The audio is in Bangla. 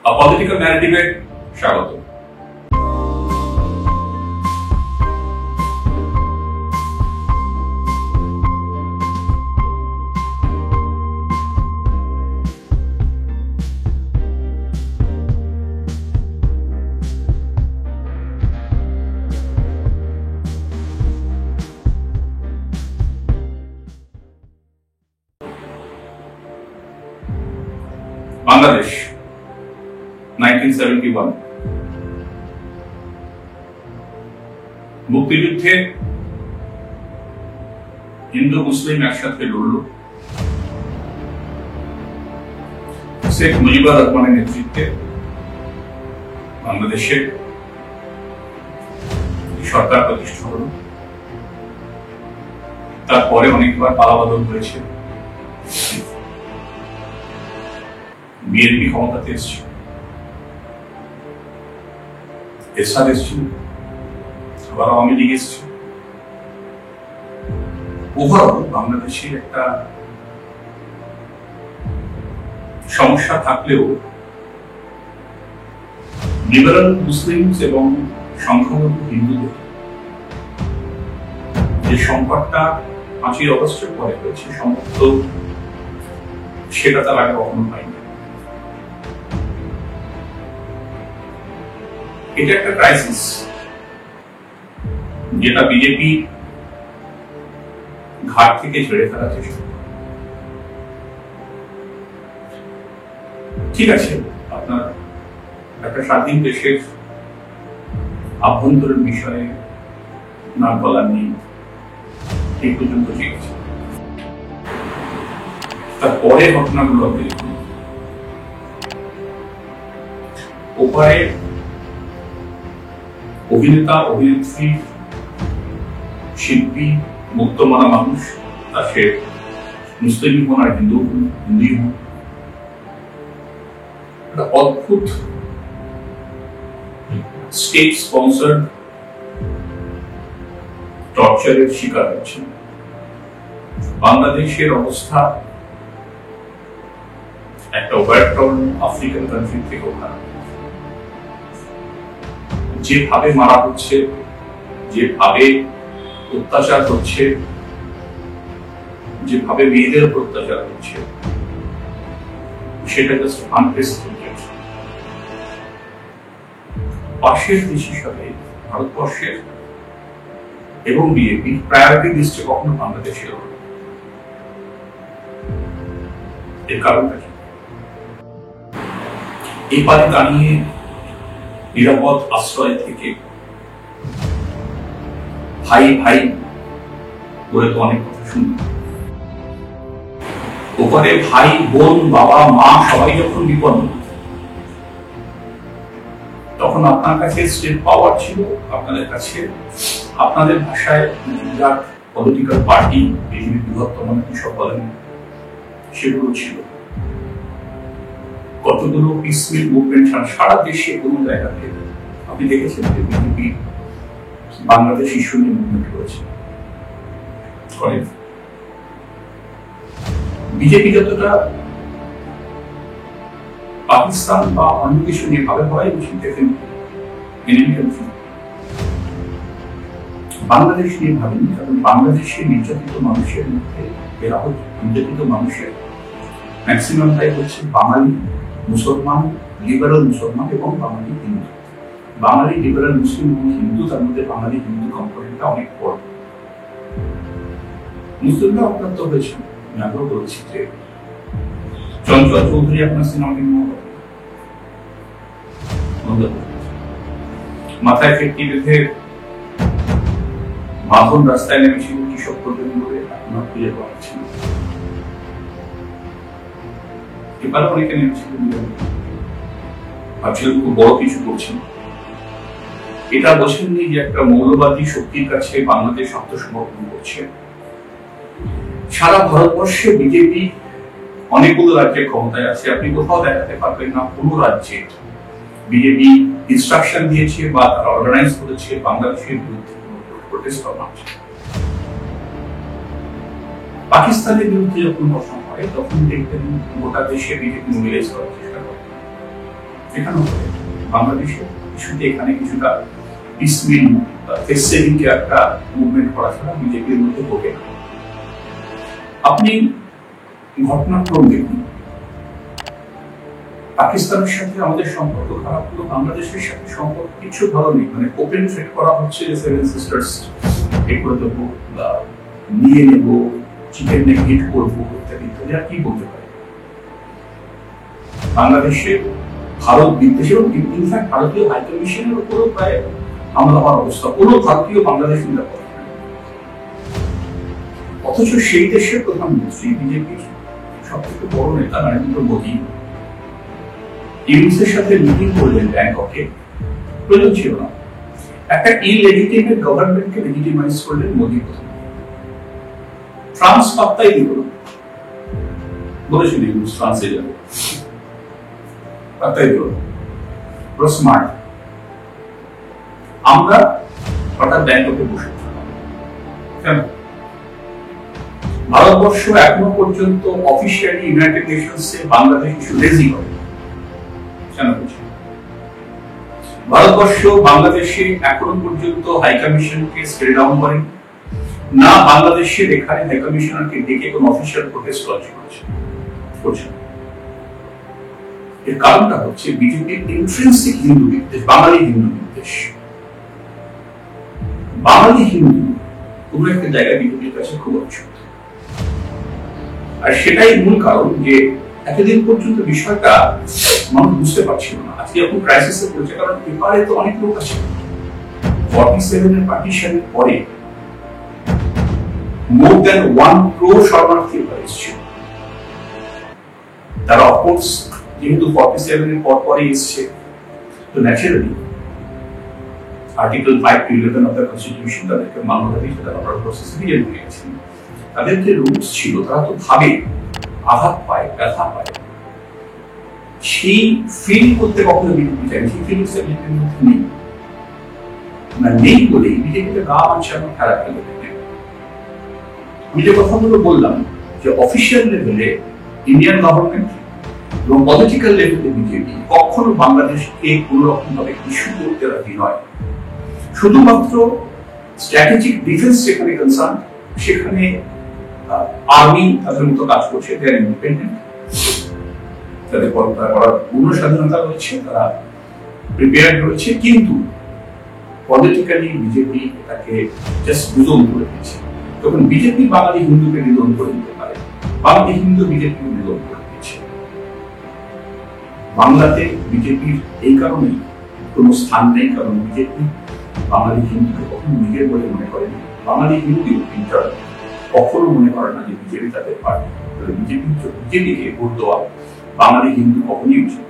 পলিটিক্যাল ন্যারেটিভে স্বাগত। বাংলাদেশ 1971 মুক্তিযুদ্ধে হিন্দু মুসলিম একসাথে লড়ল। শেখ মুজিবুর রহমানের নেতৃত্বে বাংলাদেশে সরকার প্রতিষ্ঠা হল। তারপরে অনেকবার পালাবদল হয়েছে, বিএনপি ক্ষমতাতে এসছে, এরশাদ এসছিল, আবার আওয়ামী লীগ এসছে। ওভারঅল বাংলাদেশের একটা সমস্যা থাকলেও লিবারাল মুসলিম এবং সংখ্যালঘু হিন্দুদের যে সংকটটা 5ই অগস্টের পরে হয়েছে সমস্ত, সেটা তার আগে কখনো হয়নি। এটা একটা ক্রাইসিস যেটা বিজেপি ঘাট থেকে ঝেড়ে ফেলার চেষ্টা। ঠিক আছে, আপনার একটা স্বাধীন দেশের আভ্যন্তরীণ বিষয়ে না বলার নেই, এই পর্যন্ত ঠিক আছে। তারপরে ঘটনাগুলো দেখুন। ওপারে অভিনেতা, অভিনেত্রী, শিল্পী, মুক্তমনা মানুষ, তা সে মুসলিম হন আর হিন্দু হন, হিন্দু হন, একটা অদ্ভুত স্টেট স্পন্সর্ড টর্চারের শিকার হচ্ছে। বাংলাদেশের অবস্থা একটা ওভারটন আফ্রিকান কান্ট্রি থেকেও খারাপ। যেভাবে মারা হচ্ছে, যেভাবে অত্যাচার হচ্ছে, যেভাবে মেয়েদের উপর অত্যাচার হচ্ছে, সেটা জাস্ট আনপ্রেসিডেন্টেড। পাশের দেশ হিসাবে ভারতবর্ষের এবং বিজেপি প্রায়োরিটি লিস্টে কখনো বাংলাদেশের এর কারণটা কি? এই পারে দাঁড়িয়ে নিরাপদ আশ্রয় থেকে ভাই ভাই বলে তো অনেক কথা শুনি। ওপারে ভাই বোন বাবা মা সবাই যখন বিপন্ন, তখন আপনার কাছে স্টেট পাওয়ার ছিল, আপনাদের কাছে আপনাদের ভাষায় বিরাট পলিটিক্যাল পার্টি, পৃথিবীর বৃহত্তম সব বলেন, সেগুলো ছিল। কতগুলো পিসমিল মুভমেন্ট সারা দেশে কোনো জায়গাতে আপনি দেখেছেন যে বিজেপি বাংলাদেশ ইস্যু নিয়ে মুভমেন্ট করেছে। বিজেপি যতটা পাকিস্তান বা অন্য কিছু নিয়ে ভাবে হয়, দেখেন বাংলাদেশ নিয়ে ভাবেন, কারণ বাংলাদেশের নির্যাতিত মানুষের মধ্যে এরা নির্যাতিত মানুষের ম্যাক্সিমামটাই হচ্ছে বাঙালি মুসলমান, লিবারাল মুসলমান এবং বাঙালি হিন্দু। বাঙালি লিবারাল মুসলিম এবং হিন্দু, তার মধ্যে বাঙালি হিন্দু কম্পোনেন্টটা অনেক বড়। মুসলিমরা অত্যন্ত হয়েছে। আমি আগেও বলেছি যে চঞ্চল চৌধুরী আপনার সিনেমা মাথায় ফেটকি বেঁধে মাখন রাস্তায় নেমেছিল কৃষক করবেন বলে আপনার খুঁজে পাওয়া যাচ্ছে না। এবারে অনেকে নেমেছিল, ভাবছিলেন খুব বড় কিছু করছেন। এটা বোঝেননি যে একটা মৌলবাদী শক্তির কাছে বাংলাদেশ আত্মসমর্পণ করছে। সারা ভারতবর্ষে বিজেপি অনেকগুলো রাজ্যে ক্ষমতায় আছে, আপনি কোথাও দেখাতে পারবেন না কোন রাজ্যে বিজেপি ইনস্ট্রাকশন দিয়েছে বা তারা অর্গানাইজ করেছে বাংলাদেশের বিরুদ্ধে প্রোটেস্ট করা। পাকিস্তানের বিরুদ্ধে যখন ঘোষণা হয় তখন দেখবেন গোটা দেশে বিজেপি মোবিলাইজ করার চেষ্টা করে। এখানেও বাংলাদেশের ইস্যুতে এখানে কিছুটা পিসমিল ফেস সেভিং কে একটা মুভমেন্ট করা ছাড়া বিজেপির মধ্যে হবে না। আপনি ঘটনাক্রম দেখুন, পাকিস্তানের সাথে আমাদের সম্পর্ক খারাপ হলো, বাংলাদেশের সাথে সম্পর্ক কিছু ভালো নেই, মানে ওপেন থ্রেট করা হচ্ছে যে সেভেন সিস্টার্স এ করে দেবো, নিয়ে নেব, চিকেন নেক হিট করবো ইত্যাদি ইত্যাদি। আর কি বলতে পারে বাংলাদেশে ভারত বিদ্বেষী এবং ইনফ্যাক্ট ভারতীয় হাইকমিশনের উপরও প্রায় হামলা হওয়ার অবস্থা, কোনো ভারতীয় বাংলাদেশ নিরাপদ নয়। অথচ সেই দেশের প্রধানমন্ত্রী বিজেপির সবথেকে বড় নেতা নরেন্দ্র মোদী ইউনিসের সাথে মিটিং করলেন ব্যাংককে, প্রয়োজন ছিল না। একটা ইলেজিটিমেট গভর্নমেন্টকে লেজিটিমাইজ করলেন মোদী প্রথম। ফ্রান্স পাত্তাই দিল না, বলেছিল ইউনিস ফ্রান্সে যাবে, পাত্তাই দিল না, স্মার্ট। আমরা হঠাৎ ব্যাংককে বসে কেন? ভারতবর্ষ এখনো পর্যন্ত অফিসিয়ালি ইউনাইটেড নেশনসে বাংলাদেশ ইস্যু রেজই করে কেন? ভারতবর্ষ বাংলাদেশে এখনো পর্যন্ত হাইকমিশনকে স্কেল ডাউন করে না, বাংলাদেশের এখানে হাইকমিশনারকে ডেকে কোন অফিসিয়াল প্রোটেস্ট লঞ্চ করছে। এর কারণটা হচ্ছে বিজেপির ইন্ট্রিনসিক হিন্দু বিদ্বেষ, বাঙালি হিন্দু বিদ্বেষ। বাঙালি হিন্দু কোন একটা জায়গায় বিজেপির কাছে খুব অচ্ছুত, আর সেটাই মূল কারণ যে এতদিন পর্যন্ত বিষয়টা মানুষ বুঝতে পারছিল না। আজকে যখন ক্রাইসিসে পড়েছে, কারণ এপারে তো অনেক লোক আছে। 47 এর পার্টিশনের পরে মোর দ্যান 1 crore শরণার্থী এসেছিল। তারা অফকোর্স যেহেতু 47 এর পরে এসছে, তো naturally article 5 to 11 of the constitution তাদেরকে মানবাধিকার তারা প্রসেস দিয়ে দিয়েছেন। তাদের যে রুলস ছিল, তারা তো ভাবে আঘাত পায়, ব্যথা পায়, সেই ফিল করতে কখনো বিজেপি চায়, সেই ফিলিংসটা বিজেপির মধ্যে নেই। না, নেই বলেই বিজেপিতে গা মানছে এবং খেলা খেলে। আমি যে কথাগুলো বললাম যে অফিসিয়াল লেভেলে ইন্ডিয়ান গভর্নমেন্ট এবং পলিটিক্যাল লেভেলে বিজেপি কখনো বাংলাদেশকে কোন রকম ভাবে ইস্যু করতে রাজি নয়। শুধুমাত্র স্ট্র্যাটেজিক ডিফেন্স যেখানে কনসার্ন, সেখানে আর্মি তাদের মতো কাজ করছে, দে আর ইন্ডিপেন্ডেন্ট, তাদের করার পূর্ণ স্বাধীনতা রয়েছে, তারা প্রিপেয়ার্ড রয়েছে। কিন্তু পলিটিক্যালি বিজেপি তাকে জাস্ট নিধন করে দিয়েছে। তখন বিজেপি বাঙালি হিন্দুকে নিধন করে দিতে পারে, বাঙালি হিন্দু বিজেপি নিধন করে দিয়েছে। বাংলাতে বিজেপির এই কারণেই কোনো স্থান নেই, কারণ বিজেপি বাঙালি হিন্দুকে কখনো নিজের বলে মনে করেনি। বাঙালি হিন্দু কখনো মনে করে না যে বিজেপি তাদের পার্টি। বিজেপিকে ভোট দেওয়া বাঙালি হিন্দু কখনই উচিত।